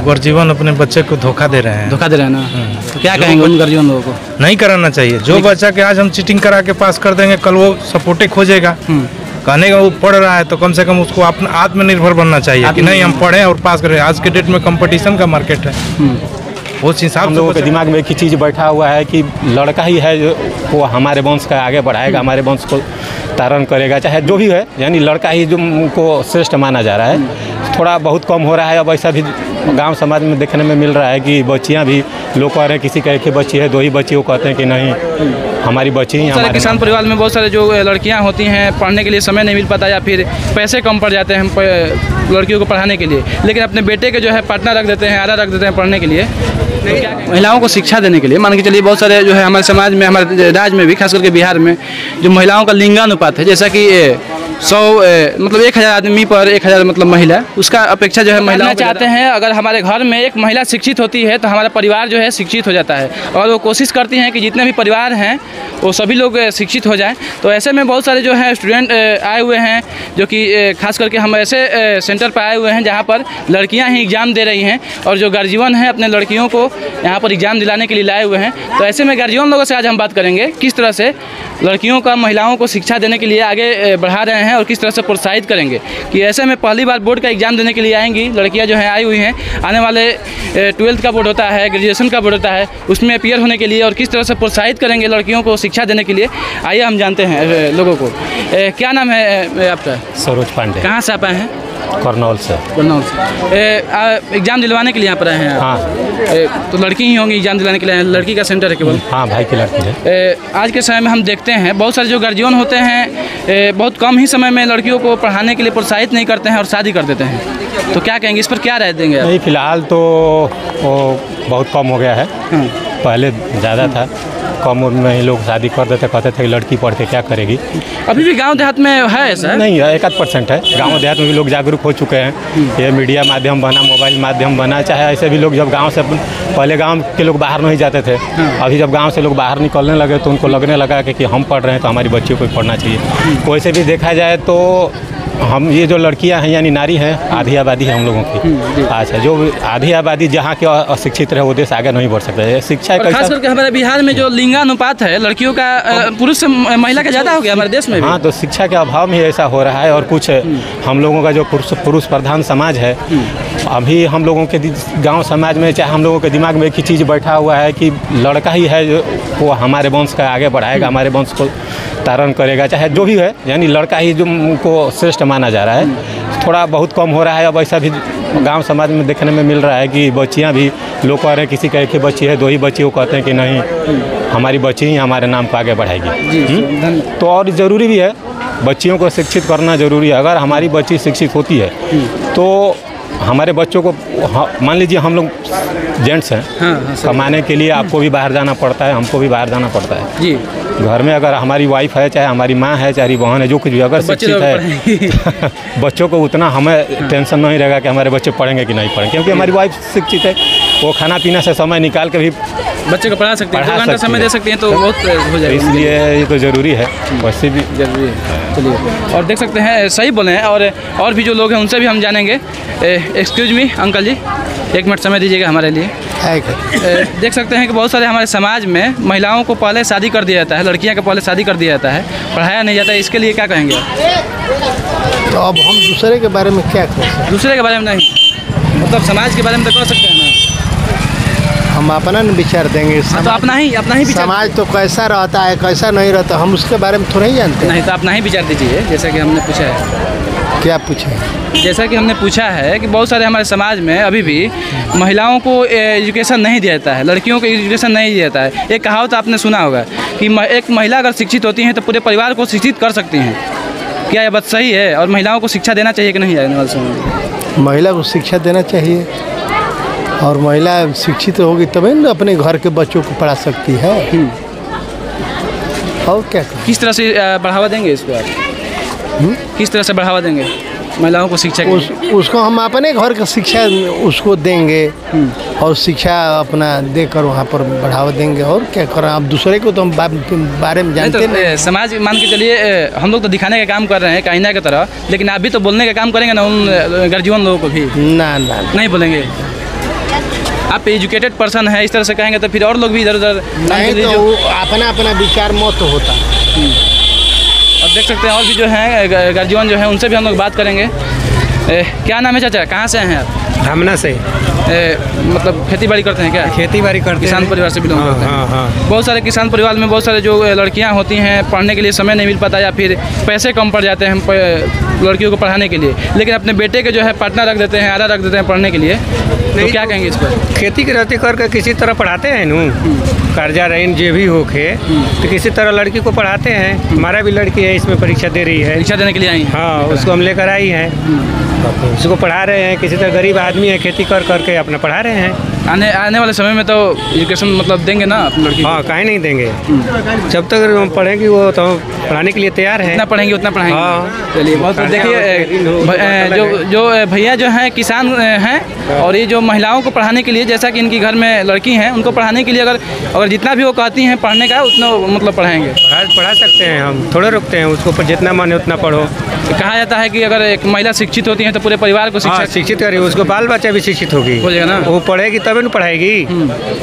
गर्जीवन अपने बच्चे को धोखा दे रहे हैं। धोखा दे रहे हैं ना, तो क्या कहेंगे उन गर्जियन लोगों को? नहीं कराना चाहिए। जो बच्चा के आज हम चीटिंग करा के पास कर देंगे, कल वो सपोर्टे खोजेगा। कहने का वो पढ़ रहा है तो कम से कम उसको अपना आत्मनिर्भर बनना चाहिए कि नहीं हम पढ़ें और पास करें। आज के डेट में कंपटीशन का मार्केट है, उस हिसाब से लोगों के दिमाग में एक ही चीज़ बैठा हुआ है कि लड़का ही है जो वो हमारे वंश का आगे बढ़ाएगा, हमारे वंश को तारण करेगा, चाहे जो भी है, यानी लड़का ही जो उनको श्रेष्ठ माना जा रहा है। थोड़ा बहुत कम हो रहा है। अब ऐसा भी गांव समाज में देखने में मिल रहा है कि बच्चियां भी लोग कह रहे हैं किसी का एक ही बच्ची है, 2 ही बच्ची, वो कहते हैं कि नहीं हमारी बच्ची ही हमारे। किसान परिवार में बहुत सारे जो लड़कियां होती हैं, पढ़ने के लिए समय नहीं मिल पाता या फिर पैसे कम पड़ जाते हैं लड़कियों को पढ़ाने के लिए, लेकिन अपने बेटे के जो है पार्टनर रख देते हैं, आधा रख देते हैं पढ़ने के लिए, महिलाओं को शिक्षा देने के लिए। मान के चलिए बहुत सारे जो है हमारे समाज में, हमारे राज्य में भी, खास करके बिहार में, जो महिलाओं का लिंगानुपात है, जैसा कि 100 मतलब 1000 आदमी पर 1000 मतलब महिला, उसका अपेक्षा जो है महिलाएं चाहते हैं अगर हमारे घर में एक महिला शिक्षित होती है तो हमारा परिवार जो है शिक्षित हो जाता है, और वो कोशिश करती हैं कि जितने भी परिवार हैं वो सभी लोग शिक्षित हो जाएं। तो ऐसे में बहुत सारे जो है स्टूडेंट आए हुए हैं, जो कि खास करके हम ऐसे सेंटर पर आए हुए हैं जहाँ पर लड़कियाँ ही एग्ज़ाम दे रही हैं, और जो गार्जियन हैं अपने लड़कियों को यहाँ पर एग्ज़ाम दिलाने के लिए लाए हुए हैं। तो ऐसे में गार्जियन लोगों से आज हम बात करेंगे किस तरह से लड़कियों का महिलाओं को शिक्षा देने के लिए आगे बढ़ा रहे हैं और किस तरह से प्रोत्साहित करेंगे कि ऐसे में पहली बार बोर्ड का एग्ज़ाम देने के लिए आएंगी लड़कियां जो हैं, आई हुई हैं। आने वाले 12th का बोर्ड होता है, ग्रेजुएशन का बोर्ड होता है, उसमें अपीयर होने के लिए और किस तरह से प्रोत्साहित करेंगे लड़कियों को शिक्षा देने के लिए, आइए हम जानते हैं लोगों को। क्या नाम है आपका? सरोज पांडे। कहाँ से आप आए हैं? करनौल से। करनौल से। एग्ज़ाम दिलवाने के लिए यहाँ पर आए हैं? हाँ। तो लड़की ही होंगी एग्ज़ाम दिलाने के लिए? लड़की का सेंटर है केवल? हाँ, भाई की लड़की है। आज के समय में हम देखते हैं बहुत सारे जो गार्जियन होते हैं बहुत कम ही समय में लड़कियों को पढ़ाने के लिए प्रोत्साहित नहीं करते हैं और शादी कर देते हैं। तो क्या कहेंगे इस पर, क्या राय देंगे? नहीं, फिलहाल तो वो बहुत कम हो गया है। पहले ज़्यादा था, कम उम्र में ही लोग शादी कर देते, कहते थे कि लड़की पढ़ के क्या करेगी। अभी भी गांव देहात में है ऐसा? नहीं, 1-8% है। गांव देहात में भी लोग जागरूक हो चुके हैं। ये मीडिया माध्यम बना, मोबाइल माध्यम बना, चाहे ऐसे भी लोग जब गांव से, पहले गांव के लोग बाहर नहीं जाते थे, अभी जब गांव से लोग बाहर निकलने लगे तो उनको लगने लगा कि हम पढ़ रहे हैं तो हमारी बच्चियों को पढ़ना चाहिए। वैसे भी देखा जाए तो हम ये जो लड़कियां हैं यानी नारी हैं, आधी आबादी है हम लोगों की। अच्छा, जो आधी आबादी जहाँ के अशिक्षित रहे वो देश आगे नहीं बढ़ सकता है। शिक्षा खास करके हमारे बिहार में जो लिंगानुपात है लड़कियों का पुरुष से महिला का ज़्यादा हो गया हमारे देश में भी। हाँ, तो शिक्षा के अभाव में ऐसा हो रहा है। और कुछ हम लोगों का जो पुरुष प्रधान समाज है, अभी हम लोगों के गाँव समाज में, चाहे हम लोगों के दिमाग में एक ही चीज़ बैठा हुआ है कि लड़का ही है जो वो हमारे वंश का आगे बढ़ाएगा, हमारे वंश को तारण करेगा, चाहे जो भी है, यानी लड़का ही जो उनको श्रेष्ठ माना जा रहा है। थोड़ा बहुत कम हो रहा है। अब ऐसा भी गांव समाज में देखने में मिल रहा है कि बच्चियां भी लोग कह रहे हैं किसी का एक ही बच्ची है, 2 ही बच्ची, वो कहते हैं कि नहीं हमारी बच्ची ही हमारे नाम को आगे बढ़ाएगी। तो और ज़रूरी भी है, बच्चियों को शिक्षित करना ज़रूरी है। अगर हमारी बच्ची शिक्षित होती है तो हमारे बच्चों को, मान लीजिए हम लोग जेंट्स हैं, कमाने के लिए आपको भी बाहर जाना पड़ता है, हमको भी बाहर जाना पड़ता है जी। घर में अगर हमारी वाइफ है, चाहे हमारी माँ है, चाहे बहन है, जो कुछ भी अगर शिक्षित है बच्चों को उतना हमें टेंशन नहीं रहेगा कि हमारे बच्चे पढ़ेंगे कि नहीं पढ़ेंगे, क्योंकि हमारी वाइफ शिक्षित है। वो खाना पीना से समय निकाल के भी बच्चे को पढ़ा सकते हैं, 2 घंटा समय दे सकते हैं, तो बहुत हो जाएगा। इसलिए ये तो ज़रूरी है, वैसे भी जरूरी है। चलिए, और देख सकते हैं सही बोले हैं, और भी जो लोग हैं उनसे भी हम जानेंगे। एक्सक्यूज मी अंकल जी, 1 मिनट समय दीजिएगा हमारे लिए। देख सकते हैं कि बहुत सारे हमारे समाज में महिलाओं को पहले शादी कर दिया जाता है, लड़कियां को पहले शादी कर दिया जाता है, पढ़ाया नहीं जाता है। इसके लिए क्या कहेंगे? तो अब हम दूसरे के बारे में क्या कह सकते? दूसरे के बारे में नहीं, मतलब समाज के बारे में तो कह सकते हैं ना। हम अपना न विचार देंगे। तो अपना ही विचार। समाज तो कैसा रहता है कैसा नहीं रहता, हम उसके बारे में थोड़ा ही जानते हैं। नहीं, तो अपना ही विचार दीजिए, जैसा कि हमने पूछा है। क्या पूछे? जैसा कि हमने पूछा है कि बहुत सारे हमारे समाज में अभी भी महिलाओं को एजुकेशन नहीं दिया जाता है, लड़कियों को एजुकेशन नहीं दिया जाता है। एक कहावत आपने सुना होगा कि एक महिला अगर शिक्षित होती हैं तो पूरे परिवार को शिक्षित कर सकती हैं। क्या यह बात सही है? और महिलाओं को शिक्षा देना चाहिए कि नहीं आने वाले समय में? महिला को शिक्षा देना चाहिए, और महिला शिक्षित होगी तभी ना अपने घर के बच्चों को पढ़ा सकती है। और क्या किस तरह से बढ़ावा देंगे इसको आप? किस तरह से बढ़ावा देंगे महिलाओं को शिक्षा? उसको हम अपने घर का शिक्षा उसको देंगे, और शिक्षा अपना देकर वहाँ पर बढ़ावा देंगे। और क्या करें, अब दूसरे को तो हम बारे में जानते नहीं। समाज मान के चलिए, हम लोग तो दिखाने का काम कर रहे हैं काइना की तरह, लेकिन आप भी तो बोलने का काम करेंगे ना उन गर्जीवन लोगों को भी? ना नहीं बोलेंगे। आप एजुकेटेड पर्सन है, इस तरह से कहेंगे तो फिर और लोग भी इधर उधर नहीं तो अपना अपना विचार मत होता। और देख सकते हैं और भी जो है गार्जियन जो है उनसे भी हम लोग बात करेंगे। क्या नाम है चाचा, कहाँ से हैं आप? धामना से। मतलब खेती बाड़ी करते हैं क्या? खेती बाड़ी करते किसान हैं। परिवार से बिलोंग करते हैं। हाँ। बहुत सारे किसान परिवार में बहुत सारे जो लड़कियां होती हैं पढ़ने के लिए समय नहीं मिल पाता या फिर पैसे कम पड़ जाते हैं लड़कियों को पढ़ाने के लिए, लेकिन अपने बेटे के जो है पटना रख देते हैं, आरा रख देते हैं पढ़ने के लिए। तो क्या कहेंगे इस पर? खेती की रहती करके किसी तरह पढ़ाते हैं नू, कर्जा ऋण जो भी होके तो किसी तरह लड़की को पढ़ाते हैं। हमारा भी लड़की है इसमें परीक्षा दे रही है, परीक्षा देने के लिए आई हैं। हाँ उसको हम लेकर आई हैं, उसको पढ़ा रहे हैं। किसी तरह गरीब आदमी है, खेती कर करके अपना पढ़ा रहे हैं। आने वाले समय में तो एजुकेशन मतलब देंगे ना अपनी लड़की को? हाँ काहे नहीं देंगे, जब तक हम पढ़ेंगी वो तो पढ़ाने के लिए तैयार है। जितना पढ़ेंगे उतना पढ़ाएंगे। हाँ। चलिए बहुत देखिए जो भैया जो हैं किसान हैं और ये जो महिलाओं को पढ़ाने के लिए, जैसा कि इनकी घर में लड़की हैं उनको पढ़ाने के लिए अगर जितना भी वो कहती हैं पढ़ने का उतना मतलब पढ़ाएंगे। पढ़ा सकते हैं हम, थोड़े रुकते हैं उसको, पर जितना मन है उतना पढ़ो। कहा जाता है कि अगर एक महिला शिक्षित होती है तो पूरे परिवार को शिक्षित करिए, उसको बाल बच्चा भी शिक्षित होगी, हो जाएगा ना। वो पढ़ेगी तभी न पढ़ाएगी,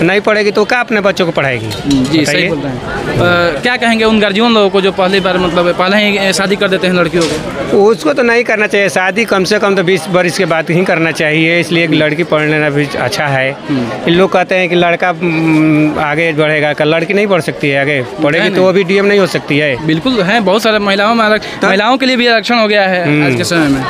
नहीं पढ़ेगी तो क्या अपने बच्चों को पढ़ाएगी? जी सही बोल रहे हैं। क्या कहेंगे उन गार्जियन लोगों को जो पहली बार मतलब पहले ही शादी कर देते हैं लड़कियों को? उसको तो नहीं करना चाहिए, शादी कम से कम तो 20 वर्ष के बाद ही करना चाहिए। इसलिए एक लड़की पढ़ लेना भी अच्छा है। इन लोग कहते हैं कि लड़का आगे बढ़ेगा, लड़की नहीं बढ़ सकती है आगे, पढ़ेगी तो वो भी डीएम नहीं हो सकती है। बिल्कुल है, बहुत सारे महिलाओं के लिए भी आरक्षण हो गया है आज के समय में।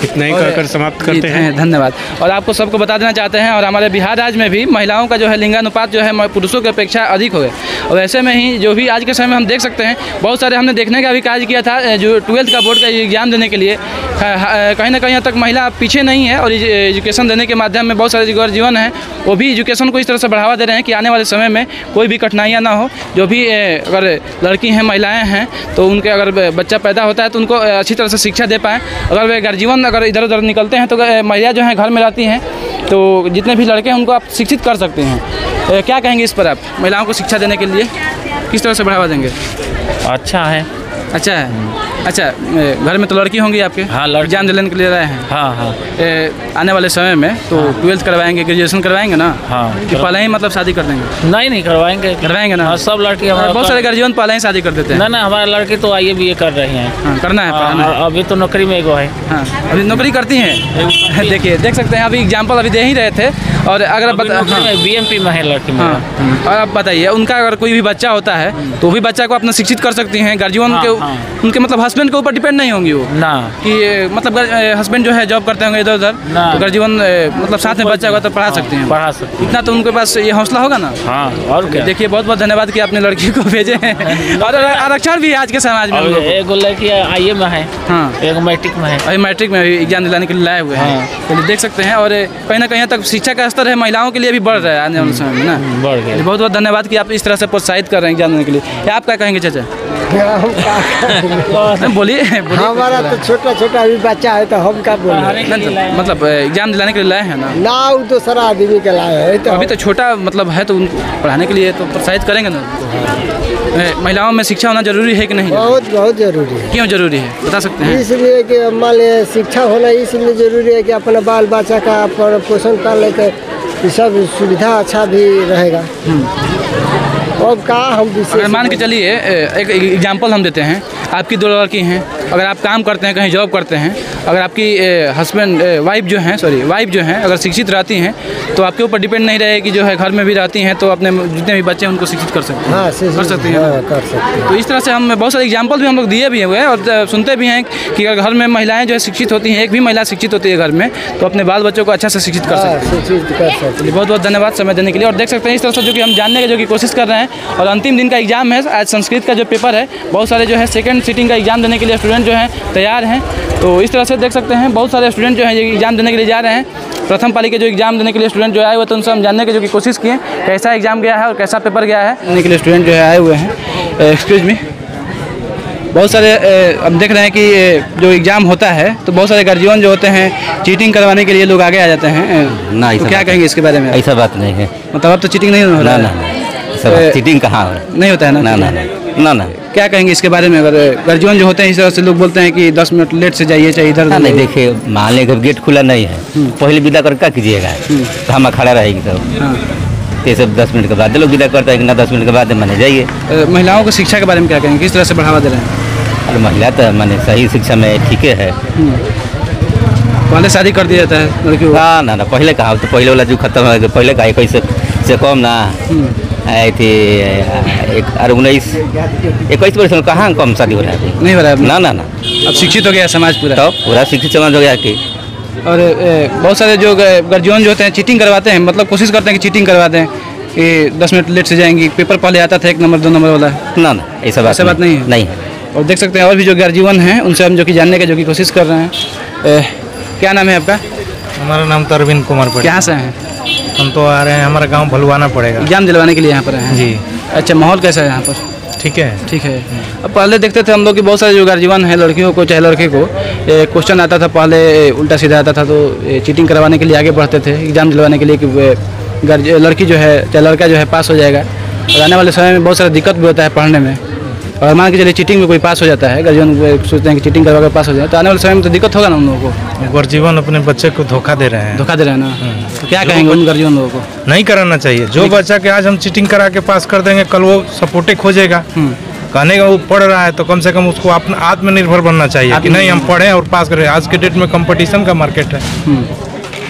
इतना ही कर समाप्त करते हैं। धन्यवाद। और आपको सबको बता देना चाहते हैं और हमारे बिहार राज्य में भी महिलाओं का जो है लिंगानुपात जो है पुरुषों की अपेक्षा अधिक हो गया। और ऐसे में ही जो भी आज के समय में हम देख सकते हैं बहुत सारे हमने देखने का भी कार्य किया था, जो 12th का बोर्ड का एग्जाम देने के लिए कहीं ना कहीं तक महिला पीछे नहीं है। और एजुकेशन देने के माध्यम में बहुत सारे गार्जियन हैं वो भी एजुकेशन को इस तरह से बढ़ावा दे रहे हैं कि आने वाले समय में कोई भी कठिनाइयाँ ना हो। जो भी अगर लड़की हैं महिलाएँ हैं तो उनके अगर बच्चा पैदा होता है तो उनको अच्छी तरह से शिक्षा दे पाएँ। अगर वे गार्जियन अगर इधर उधर निकलते हैं तो महिला जो हैं घर में रहती हैं तो जितने भी लड़के हैं उनको आप शिक्षित कर सकते हैं। क्या कहेंगे इस पर आप? महिलाओं को शिक्षा देने के लिए किस तरह से बढ़ावा देंगे? अच्छा है। अच्छा है। अच्छा घर में तो लड़की होंगी आपके? हाँ लड़की। एग्जाम देने के लिए रहे हैं? हाँ। आने वाले समय में तो 12th करवाएंगे, ग्रेजुएशन करवाएंगे ना? हाँ। कि पहले ही मतलब शादी कर देंगे? नहीं करवाएंगे ना। हाँ, सब लड़की बहुत सारे गार्जियन पहले ही शादी कर देते हैं। ना हमारा लड़की तो आइए BA कर रही हैं। हाँ, करना है पढ़ाना है। अभी तो नौकरी में एगो है। हाँ अभी नौकरी करती हैं। देखिए देख सकते हैं अभी एग्जाम्पल अभी दे ही रहे थे। और अगर BMP में है लड़की में। हाँ। और आप बताइए उनका अगर कोई भी बच्चा होता है तो भी बच्चा को अपना शिक्षित कर सकती हैं। गार्जियन के उनके मतलब हस्बैंड के ऊपर डिपेंड नहीं होंगी वो ना कि मतलब हस्बैंड जो है जॉब करते होंगे इधर उधर तो गार्जियन मतलब साथ में बच्चा होगा तो पढ़ा सकते हैं। पढ़ा सकते इतना तो उनके पास ये हौसला होगा ना। हाँ और क्या। देखिए बहुत बहुत धन्यवाद कि आपने लड़की को भेजे हैं। और आरक्षण भी आज के समाज में एगो लड़की IE में है। हाँ एगो मैट्रिक में है। अभी मैट्रिक में एग्जाम दिलाने के लिए लाए हुए हैं। चलिए देख सकते हैं। और कहीं ना कहीं तक शिक्षा का स्तर है महिलाओं के लिए भी बढ़ रहा है आने वाले समय में ना। बढ़ गया। बहुत बहुत धन्यवाद कि आप इस तरह से प्रोत्साहित कर रहे हैं एग्जाम देने के लिए। आप क्या कहेंगे चाचा? बोलिए। हमारा तो छोटा छोटा अभी बच्चा है तो हम क्या बोले? मतलब एग्जाम दिलाने के लिए लाए हैं ना? वो तो सारा आदमी के लाए है तो अभी तो छोटा मतलब है तो उनको पढ़ाने के लिए तो प्रोत्साहित करेंगे ना। महिलाओं में शिक्षा होना जरूरी है कि नहीं? बहुत जरूरी है। क्यों जरूरी है बता सकते हैं? इसलिए कि मान लिया शिक्षा होना इसलिए जरूरी है कि अपना बाल बच्चा का पोषण कर लेकर ये सब सुविधा अच्छा भी रहेगा। अब का हम अगर मान के चलिए एक एग्जांपल हम देते हैं, आपकी 2 लड़की हैं, अगर आप काम करते हैं कहीं जॉब करते हैं, अगर आपकी वाइफ जो हैं अगर शिक्षित रहती हैं तो आपके ऊपर डिपेंड नहीं रहे कि जो है घर में भी रहती हैं तो अपने जितने भी बच्चे हैं उनको शिक्षित कर सकते हैं। कर सकती हैं। तो इस तरह से हम बहुत सारे एग्जाम्पल भी हम लोग दिए भी हुए हैं और सुनते भी हैं कि अगर घर में महिलाएं जो है शिक्षित होती हैं, एक भी महिला शिक्षित होती है घर में तो अपने बाल बच्चों को अच्छा से शिक्षित कर सकते हैं। बहुत बहुत धन्यवाद समय देने के लिए। और देख सकते हैं इस तरह से जो कि हम जानने की जो कि कोशिश कर रहे हैं। और अंतिम दिन का एग्जाम है आज, संस्कृत का जो पेपर है, बहुत सारे जो है सेकंड सिटिंग का एग्जाम देने के लिए स्टूडेंट जो हैं तैयार हैं। तो इस तरह से देख सकते हैं बहुत सारे स्टूडेंट जो हैं ये एग्जाम देने के लिए जा रहे हैं। प्रथम पाली के जो एग्जाम देने के लिए स्टूडेंट जो आए हुए थे उनसे हम जानने की जो कि कोशिश किए कैसा एग्जाम गया है और कैसा पेपर गया है। देने के लिए स्टूडेंट जो है आए हुए हैं। एक्सक्यूज मी, बहुत सारे अब देख रहे हैं कि जो एग्ज़ाम होता है तो बहुत सारे गार्जियन जो होते हैं चीटिंग करवाने के लिए लोग आगे आ जाते हैं ना। तो क्या कहेंगे इसके बारे में? ऐसा बात नहीं है, मतलब अब तो चीटिंग नहीं हो रहा है? ना चीटिंग कहाँ हो? नहीं होता है ना? ना क्या कहेंगे इसके बारे में? अगर गार्जियन जो होते हैं इस तरह से लोग बोलते हैं कि 10 मिनट लेट से जाइए, चाहे इधर नहीं देखिए, मान लें कि गेट खुला नहीं है, पहले विदा कर क्या कीजिएगा, तो हम खड़ा रहेगी तब ये सब 10 मिनट के बाद लोग विदा करते हैं कि ना 10 मिनट के बाद मैंने जाइए। महिलाओं को शिक्षा के बारे में क्या कहेंगे, किस तरह से बढ़ावा दे रहे हैं? अरे महिला तो मैंने सही शिक्षा में ठीक है। पहले शादी कर दिया जाता है लड़की को? ना पहले कहा, तो पहले वाला जो खत्म है, पहले का 21 से कम ना आए थे, 19-21 वर्ष में कहाँ कम शादी हो रहा है? नहीं हो रहा है ना। अब शिक्षित हो गया समाज पूरा? तो पूरा शिक्षित समाज हो गया कि। और बहुत सारे जो गार्जियन जो होते हैं चीटिंग करवाते हैं, मतलब कोशिश करते हैं कि चीटिंग करवाते हैं कि 10 मिनट लेट से जाएंगी। पेपर पहले आता था 1 नंबर 2 नंबर वाला। ना ऐसा बात नहीं है। नहीं। और देख सकते हैं और भी जो गार्जियन हैं उनसे हम जो कि जानने की कोशिश कर रहे हैं। क्या नाम है आपका? हमारा नाम तो अरविंद कुमार पटेल। कहाँ से हैं? हम तो आ रहे हैं, हमारा गांव भलवाना पड़ेगा। एग्जाम दिलवाने के लिए यहाँ पर हैं जी। अच्छा, माहौल कैसा है यहाँ पर? ठीक है। अब पहले देखते थे हम लोग कि बहुत सारे जो गार्जियन हैं लड़कियों को चाहे लड़के को क्वेश्चन आता था, पहले उल्टा सीधा आता था, तो चीटिंग करवाने के लिए आगे बढ़ते थे एग्जाम दिलवाने के लिए कि लड़की जो है चाहे लड़का जो है पास हो जाएगा। और आने वाले समय में बहुत सारा दिक्कत भी होता है पढ़ने में। और मान के चलिए चीटिंग में कोई पास हो जाता है, गार्जियन सोचते हैं कि चीटिंग करवा कर पास हो जाए, तो आने वाले समय में तो दिक्कत होगा ना उन लोगों को। गार्जियन अपने बच्चे को धोखा दे रहे हैं ना। तो क्या कहेंगे उन गार्जियन लोगों को? नहीं कराना चाहिए। जो बच्चा के आज हम चीटिंग करा के पास कर देंगे, कल वो सपोर्टे खोजेगा। कहने का वो पढ़ रहा है तो कम से कम उसको अपना आत्मनिर्भर बनना चाहिए कि नहीं हम पढ़ें और पास करें। आज के डेट में कंपटीशन का मार्केट है,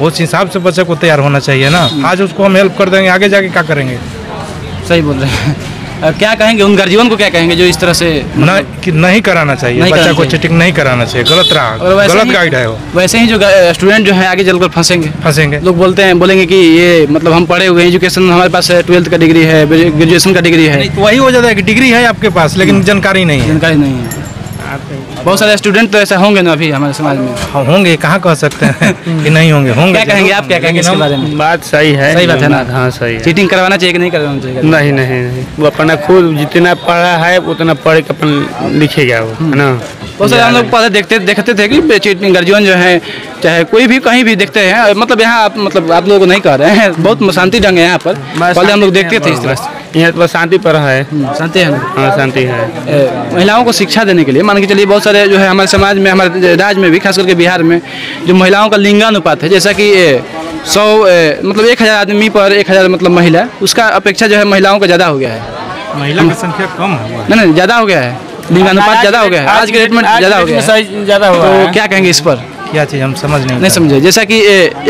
उस हिसाब से बच्चे को तैयार होना चाहिए ना। आज उसको हम हेल्प कर देंगे, आगे जाके क्या करेंगे? सही बोल रहे हैं। क्या कहेंगे उन गार्जियन को, क्या कहेंगे जो इस तरह से नहीं कराना चाहिए, बच्चा को चीटिंग नहीं कराना चाहिए। गलत रहा, गलत गाइड है वो। वैसे ही जो स्टूडेंट जो है आगे चलकर फंसेंगे। लोग बोलेंगे कि ये मतलब हम पढ़े हुए, एजुकेशन हमारे पास है, 12th का डिग्री है, ग्रेजुएशन का डिग्री है। वही हो जाता है कि डिग्री है आपके पास लेकिन जानकारी नहीं है। बहुत सारे स्टूडेंट तो ऐसा होंगे ना अभी हमारे समाज में। होंगे, कहाँ कह सकते हैं कि नहीं होंगे। क्या कहेंगे आप, क्या कहेंगे इसके बारे में? बात सही है। सही बात है ना? हाँ सही है। चीटिंग करवाना चाहिए कि नहीं करवाना चाहिए? नहीं, वो अपना खुद जितना पढ़ा है उतना पढ़ के अपन लिखेगा वो, है ना। बहुत सारे हम लोग पहले देखते थे कि चीटिंग गार्जियन जो है चाहे कोई भी कहीं भी देखते हैं, मतलब यहाँ मतलब आप लोगों को नहीं कह रहे हैं, बहुत शांति ढंग है यहाँ पर। पहले हम लोग देखते थे इस तरह से। यहाँ तो शांति पर है। शांति है ना? हाँ शांति है। महिलाओं को शिक्षा देने के लिए मान के चलिए बहुत सारे जो है हमारे समाज में, हमारे राज्य में भी, खास करके बिहार में जो महिलाओं का लिंगानुपात है, जैसा कि 100 मतलब 1000 आदमी पर 1000 मतलब महिला, उसका अपेक्षा जो है महिलाओं का ज़्यादा हो गया है। महिला की संख्या कम है। नहीं, ज़्यादा हो गया है, लिंगानुपात ज़्यादा हो गया है आज के डेट में, ज़्यादा हो गया है। ज़्यादा हुआ है। तो क्या कहेंगे इस पर? क्या चीज़ हम समझ नहीं समझे। जैसा कि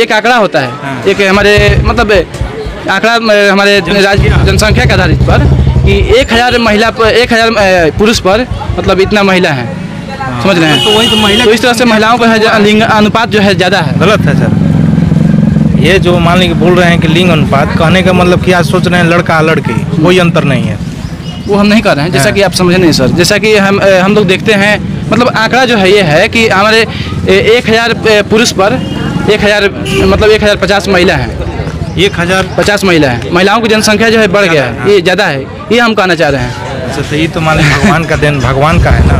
एक आंकड़ा होता है, एक हमारे मतलब आंकड़ा हमारे जनसंख्या के आधारित पर कि 1000 महिला पर 1000 पुरुष पर मतलब इतना महिला है, समझ रहे हैं? तो वही तो महिला, तो इस तरह से महिलाओं का लिंग अनुपात जो है ज़्यादा है। गलत है सर। ये जो मान लीजिए बोल रहे हैं कि लिंग अनुपात, कहने का मतलब कि आज सोच रहे हैं लड़का लड़की, कोई अंतर नहीं है। वो हम नहीं कर रहे हैं, जैसा कि आप समझे नहीं सर। जैसा कि हम लोग देखते हैं, मतलब आंकड़ा जो है ये है कि हमारे 1000 पुरुष पर 1000 मतलब 1050 महिला है। 1050 महिला है। महिलाओं की जनसंख्या जो है बढ़ गया है, ये ज़्यादा है, ये हम कहना चाह रहे हैं। तो ये तो मान लीजिए भगवान का देन, भगवान का है ना।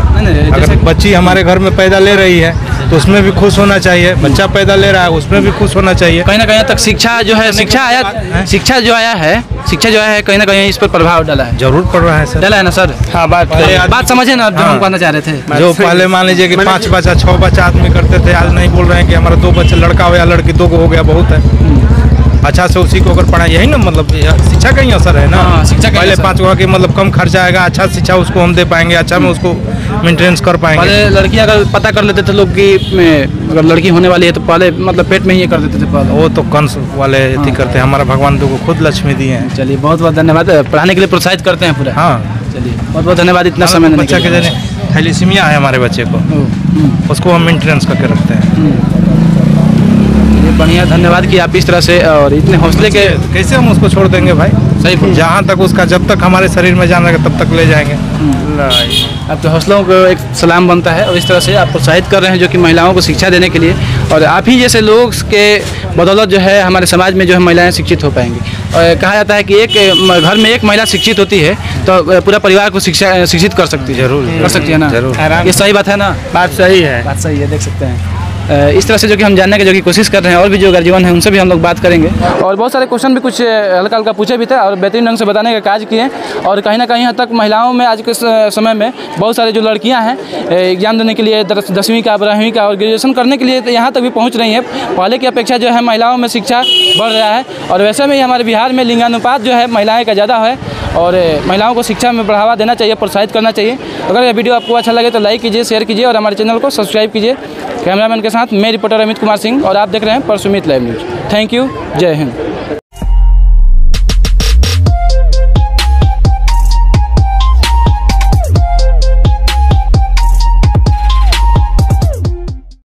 अगर बच्ची हमारे घर में पैदा ले रही है तो उसमें भी खुश होना चाहिए। बच्चा पैदा ले रहा है उसमें भी खुश होना चाहिए। कहीं ना कहीं तक शिक्षा जो है, शिक्षा जो आया है कहीं ना कहीं इस पर प्रभाव डाला है। जरूर पड़ रहा है सर। डाला है ना सर? हाँ बात समझे ना, जो हम कहना चाह रहे थे। जो पहले मान लीजिए कि 5 बच्चा 6 बच्चा आदमी करते थे, आज नहीं बोल रहे हैं कि हमारा 2 बच्चे, लड़का हो या लड़की 2 हो गया, बहुत है। अच्छा से उसी को अगर पढ़ा, यही ना मतलब शिक्षा का ही असर है ना। शिक्षा का पहले 5 की मतलब कम खर्चा आएगा, अच्छा शिक्षा उसको हम दे पाएंगे, अच्छा में उसको मेंटेनेंस कर पाएंगे। पहले लड़की अगर पता कर लेते थे लोग कि अगर लड़की होने वाली है तो पहले मतलब पेट में ही ये कर देते थे पहले। वो तो कंस वाले अथी करते हैं। हमारा भगवान तो खुद लक्ष्मी दिए हैं। चलिए बहुत बहुत धन्यवाद। पढ़ाने के लिए प्रोत्साहित करते हैं पूरा। हाँ चलिए बहुत बहुत धन्यवाद। इतना समय बच्चा के थैलीसीमिया है हमारे बच्चे को, उसको हम मेंटेनेंस करके रखते हैं। बढ़िया, धन्यवाद कि आप इस तरह से और इतने हौसले के। कैसे हम उसको छोड़ देंगे भाई? सही, जहाँ तक उसका जब तक हमारे शरीर में जान रहेगा तब तक ले जाएंगे। आपके हौसलों को एक सलाम बनता है और इस तरह से आप प्रोत्साहित कर रहे हैं जो कि महिलाओं को शिक्षा देने के लिए। और आप ही जैसे लोग के बदौलत जो है हमारे समाज में जो है महिलाएं शिक्षित हो पाएंगी। और कहा जाता है कि एक घर में एक महिला शिक्षित होती है तो पूरा परिवार को शिक्षित कर सकती है। जरूर कर सकती है ना? जरूर। ये सही बात है ना? बात सही है। बात सही है, देख सकते हैं। इस तरह से जो कि हम जानने की जो कि कोशिश कर रहे हैं, और भी जो गर्जीवन है उनसे भी हम लोग बात करेंगे। और बहुत सारे क्वेश्चन भी कुछ हल्का हल्का पूछे भी थे और बेहतरीन ढंग से बताने का कार्य किए। और कहीं ना कहीं हद तक महिलाओं में आज के समय में बहुत सारे जो लड़कियां हैं एग्जाम देने के लिए 10वीं का, 12वीं का और ग्रेजुएशन करने के लिए तो यहाँ तक भी पहुँच रही हैं। पहले की अपेक्षा जो है महिलाओं में शिक्षा बढ़ रहा है। और वैसे में ही हमारे बिहार में लिंगानुपात जो है महिलाएँ का ज़्यादा है और महिलाओं को शिक्षा में बढ़ावा देना चाहिए, प्रोत्साहित करना चाहिए। अगर यह वीडियो आपको अच्छा लगे तो लाइक कीजिए, शेयर कीजिए और हमारे चैनल को सब्सक्राइब कीजिए। कैमरामैन के साथ मैं रिपोर्टर अमित कुमार सिंह और आप देख रहे हैं परसुमित लाइव न्यूज़। थैंक यू, जय हिंद।